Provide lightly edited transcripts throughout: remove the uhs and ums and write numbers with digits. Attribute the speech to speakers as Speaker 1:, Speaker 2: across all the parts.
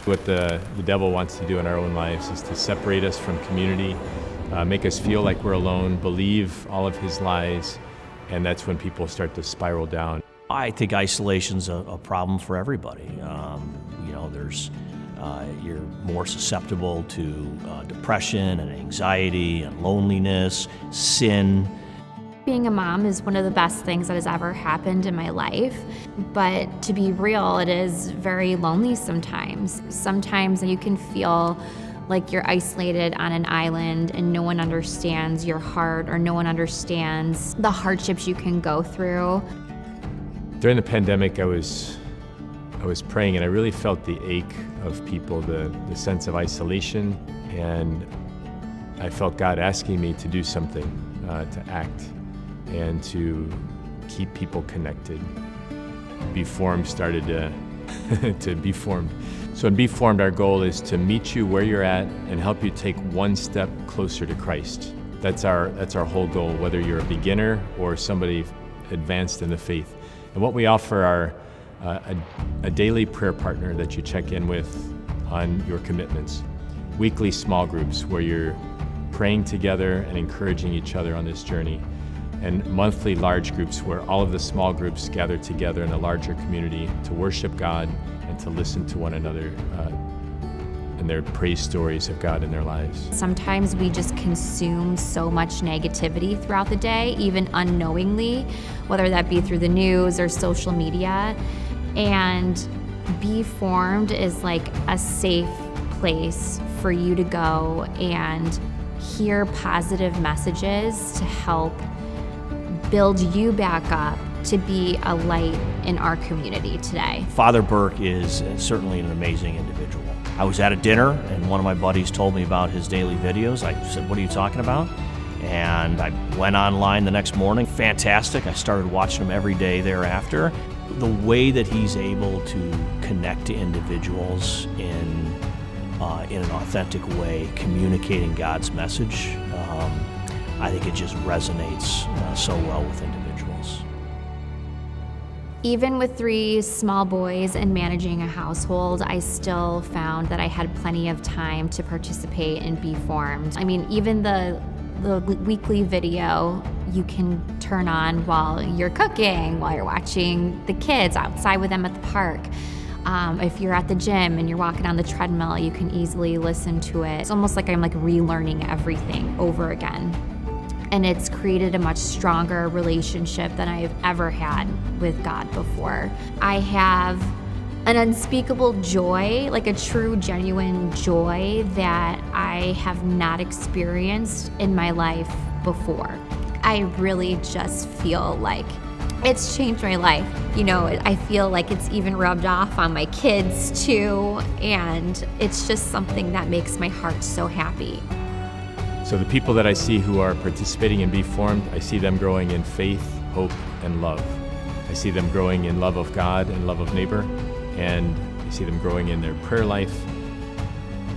Speaker 1: What the devil wants to do in our own lives is to separate us from community, make us feel like we're alone, believe all of his lies, and that's when people start to spiral down.
Speaker 2: I think isolation's a problem for everybody. You're more susceptible to depression and anxiety and loneliness, sin.
Speaker 3: Being a mom is one of the best things that has ever happened in my life, but to be real, it is very lonely sometimes. Sometimes you can feel like you're isolated on an island and no one understands your heart or no one understands the hardships you can go through.
Speaker 1: During the pandemic, I was praying and I really felt the ache of people, the sense of isolation, and I felt God asking me to do something, to act and to keep people connected. Be Formed started to be formed. So in Be Formed, our goal is to meet you where you're at and help you take one step closer to Christ. That's our whole goal, whether you're a beginner or somebody advanced in the faith. And what we offer are a daily prayer partner that you check in with on your commitments, weekly small groups where you're praying together and encouraging each other on this journey, and monthly large groups where all of the small groups gather together in a larger community to worship God and to listen to one another and their praise stories of God in their lives.
Speaker 3: Sometimes we just consume so much negativity throughout the day, even unknowingly, whether that be through the news or social media. And Be Formed is like a safe place for you to go and hear positive messages to help build you back up to be a light in our community today.
Speaker 2: Father Burke is certainly an amazing individual. I was at a dinner and one of my buddies told me about his daily videos. I said, "What are you talking about?" And I went online the next morning. Fantastic. I started watching him every day thereafter. The way that he's able to connect to individuals in an authentic way, communicating God's message, I think it just resonates so well with individuals.
Speaker 3: Even with 3 small boys and managing a household, I still found that I had plenty of time to participate and Be Formed. I mean, even the weekly video you can turn on while you're cooking, while you're watching the kids outside with them at the park. If you're at the gym and you're walking on the treadmill, you can easily listen to it. It's almost like I'm like relearning everything over again. And it's created a much stronger relationship than I've ever had with God before. I have an unspeakable joy, like a true, genuine joy that I have not experienced in my life before. I really just feel like it's changed my life. You know, I feel like it's even rubbed off on my kids too, and it's just something that makes my heart so happy.
Speaker 1: So the people that I see who are participating in Be Formed, I see them growing in faith, hope, and love. I see them growing in love of God and love of neighbor, and I see them growing in their prayer life.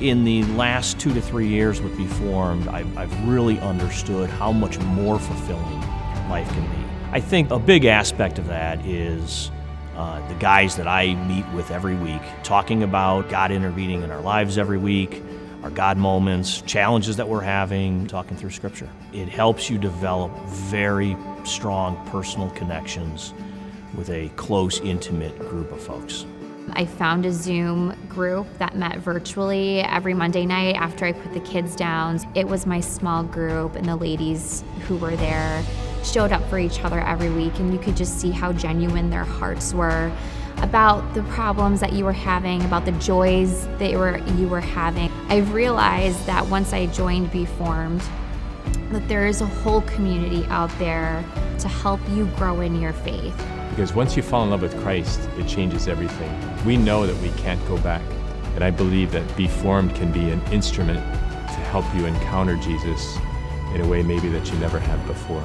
Speaker 2: In the last 2 to 3 years with Be Formed, I've really understood how much more fulfilling life can be. I think a big aspect of that is the guys that I meet with every week, talking about God intervening in our lives every week, our God moments, challenges that we're having, talking through Scripture. It helps you develop very strong personal connections with a close, intimate group of folks.
Speaker 3: I found a Zoom group that met virtually every Monday night after I put the kids down. It was my small group, and the ladies who were there showed up for each other every week, and you could just see how genuine their hearts were about the problems that you were having, about the joys that you were having. I've realized that once I joined Be Formed, that there is a whole community out there to help you grow in your faith.
Speaker 1: Because once you fall in love with Christ, it changes everything. We know that we can't go back, and I believe that Be Formed can be an instrument to help you encounter Jesus in a way maybe that you never have before.